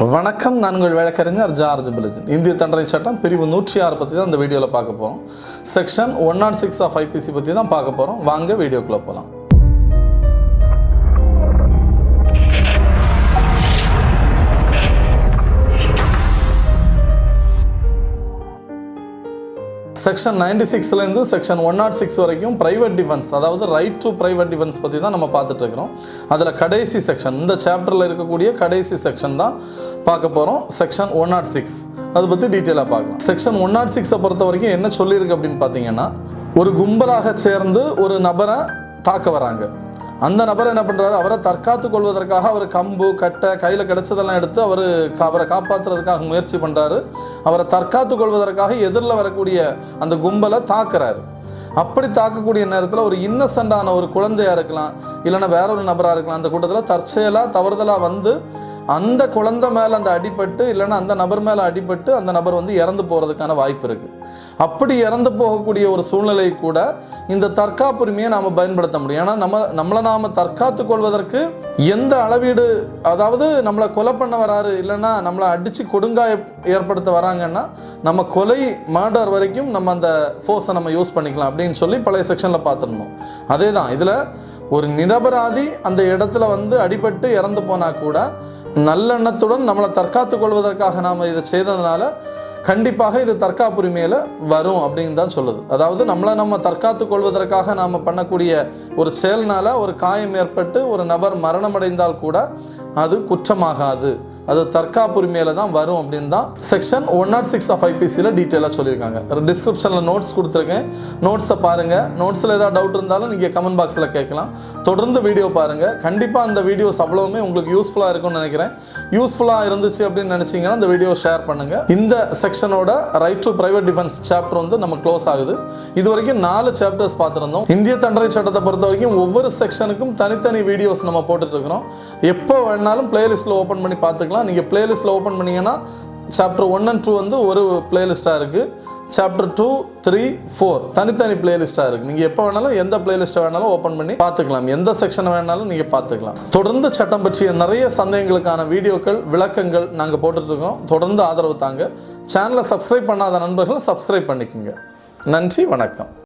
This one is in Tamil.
வணக்கம், நான் உங்கள் வழக்கறிஞர் ஜார்ஜ் பிலிஜன். இந்திய தண்டனை சட்டம் பிரிவு 106 பற்றி தான் இந்த வீடியோவில் பார்க்க போகிறோம். செக்ஷன் 106 ஆஃப் IPC பற்றி தான் பார்க்க போகிறோம். வாங்க வீடியோக்குள்ளே போகலாம். செக்ஷன் 96லேருந்து செக்ஷன் 106 வரைக்கும் ப்ரைவேட் டிஃபென்ஸ், அதாவது ரைட் டு ப்ரைவேட் டிஃபென்ஸ் பற்றி தான் நம்ம பார்த்துட்டு இருக்கிறோம். அதில் கடைசி செக்ஷன், இந்த சாப்டரில் இருக்கக்கூடிய கடைசி செக்ஷன் தான் பார்க்க போகிறோம். செக்ஷன் 106 அதை பற்றி டீட்டெயிலாக பார்க்கலாம். செக்ஷன் 106 பொறுத்த வரைக்கும் என்ன சொல்லியிருக்கு அப்படின்னு பார்த்தீங்கன்னா, ஒரு கும்பலாக சேர்ந்து ஒரு நபரை தாக்க வராங்க. அந்த நபர் என்ன பண்ணுறாரு, அவரை தற்காத்து கொள்வதற்காக அவர் கம்பு கட்டை கையில் கிடைச்சதெல்லாம் எடுத்து அவரை காப்பாற்றுறதுக்காக முயற்சி பண்ணுறாரு. அவரை தற்காத்து கொள்வதற்காக எதிரில் வரக்கூடிய அந்த கும்பலை தாக்குறாரு. அப்படி தாக்கக்கூடிய நேரத்தில் ஒரு இன்னசென்டான ஒரு குழந்தையாக இருக்கலாம், இல்லைன்னா வேற ஒரு நபராக இருக்கலாம். அந்த கூட்டத்தில் தற்செயலாக தவறுதலாக வந்து அந்த குழந்தை மேலே அந்த அடிபட்டு, இல்லைன்னா அந்த நபர் மேலே அடிபட்டு அந்த நபர் வந்து இறந்து போகிறதுக்கான வாய்ப்பு இருக்குது. அப்படி இறந்து போகக்கூடிய ஒரு சூழ்நிலை கூட இந்த தற்காப்புரிமையை நாம் பயன்படுத்த முடியும். ஏன்னா நம்மளை நாம் தற்காத்து கொள்வதற்கு எந்த அளவீடு, அதாவது நம்மளை கொலை பண்ண வராரு, இல்லைன்னா நம்மளை அடித்து கொடுங்காயம் ஏற்படுத்த வராங்கன்னா நம்ம கொலை மர்டர் வரைக்கும் நம்ம அந்த ஃபோர்ஸை நம்ம யூஸ் பண்ணிக்கலாம் அப்படின்னு சொல்லி பழைய செக்ஷனில் பார்த்துருந்தோம். அதே தான் இதில் ஒரு நிரபராதி அந்த இடத்துல வந்து அடிபட்டு இறந்து போனால் கூட நல்லெண்ணத்துடன் நம்மளை தற்காத்து கொள்வதற்காக நாம் இதை செய்ததுனால கண்டிப்பாக இது தற்காப்புரிமையில் வரும் அப்படின்னு தான் சொல்லுது. அதாவது நம்ம தற்காத்து கொள்வதற்காக நாம் பண்ணக்கூடிய ஒரு செயல்னால ஒரு காயம் ஏற்பட்டு ஒரு நபர் மரணமடைந்தால் கூட அது குற்றமாகாது, அது தற்காப்புரிமையில் தான் வரும் அப்படின்னு தான் செக்ஷன் 106 ஆஃப் IPCயில் டீட்டெயிலாக சொல்லியிருக்காங்க. டிஸ்கிரிப்ஷனில் நோட்ஸ் கொடுத்துருக்கேன், நோட்ஸை பாருங்கள். நோட்ஸில் ஏதாவது டவுட் இருந்தாலும் நீங்கள் கமெண்ட் பாக்ஸில் கேட்கலாம். தொடர்ந்து வீடியோ பாருங்கள். கண்டிப்பாக அந்த வீடியோஸ் அவ்வளவுமே உங்களுக்கு யூஸ்ஃபுல்லாக இருக்கும்னு நினைக்கிறேன். யூஸ்ஃபுல்லாக இருந்துச்சு அப்படின்னு நினச்சிங்கன்னா இந்த வீடியோ ஷேர் பண்ணுங்கள். இந்த செக்ஷனோட right to private defence chapter வந்து நம்ம க்ளோஸ் ஆகுது. இது வரைக்கும் 4 சாப்டர்ஸ் பார்த்துருந்தோம். இந்திய தண்டனை சட்டத்தை பொறுத்த வரைக்கும் ஒவ்வொரு செக்ஷனுக்கும் தனித்தனி வீடியோஸ் நம்ம போட்டுட்டு இருக்கிறோம். எப்போ வேணாலும் பிளேலிஸ்ட்டில் ஓப்பன் பண்ணி பார்த்துக்கலாம். நீங்கள் பிளேலிஸ்ட்டில் ஓப்பன் பண்ணிங்கன்னா சாப்டர் 1 and 2 வந்து ஒரு பிளேலிஸ்ட்டாக இருக்குது. சாப்டர் 2, 3, 4 தனித்தனி பிளேலிஸ்ட்டாக இருக்குது. நீங்கள் எப்போ வேணாலும் எந்த பிளேலிஸ்ட்டை வேணாலும் ஓப்பன் பண்ணி பார்த்துக்கலாம். எந்த செக்ஷனை வேணாலும் நீங்கள் பார்த்துக்கலாம். தொடர்ந்து சட்டம் பற்றிய நிறைய சந்தேகங்களுக்கான வீடியோக்கள், விளக்கங்கள் நாங்கள் போட்டுட்ருக்கோம். தொடர்ந்து ஆதரவு தாங்க. சேனலை சப்ஸ்கிரைப் பண்ணாத நண்பர்கள் சப்ஸ்கிரைப் பண்ணிக்கோங்க. நன்றி, வணக்கம்.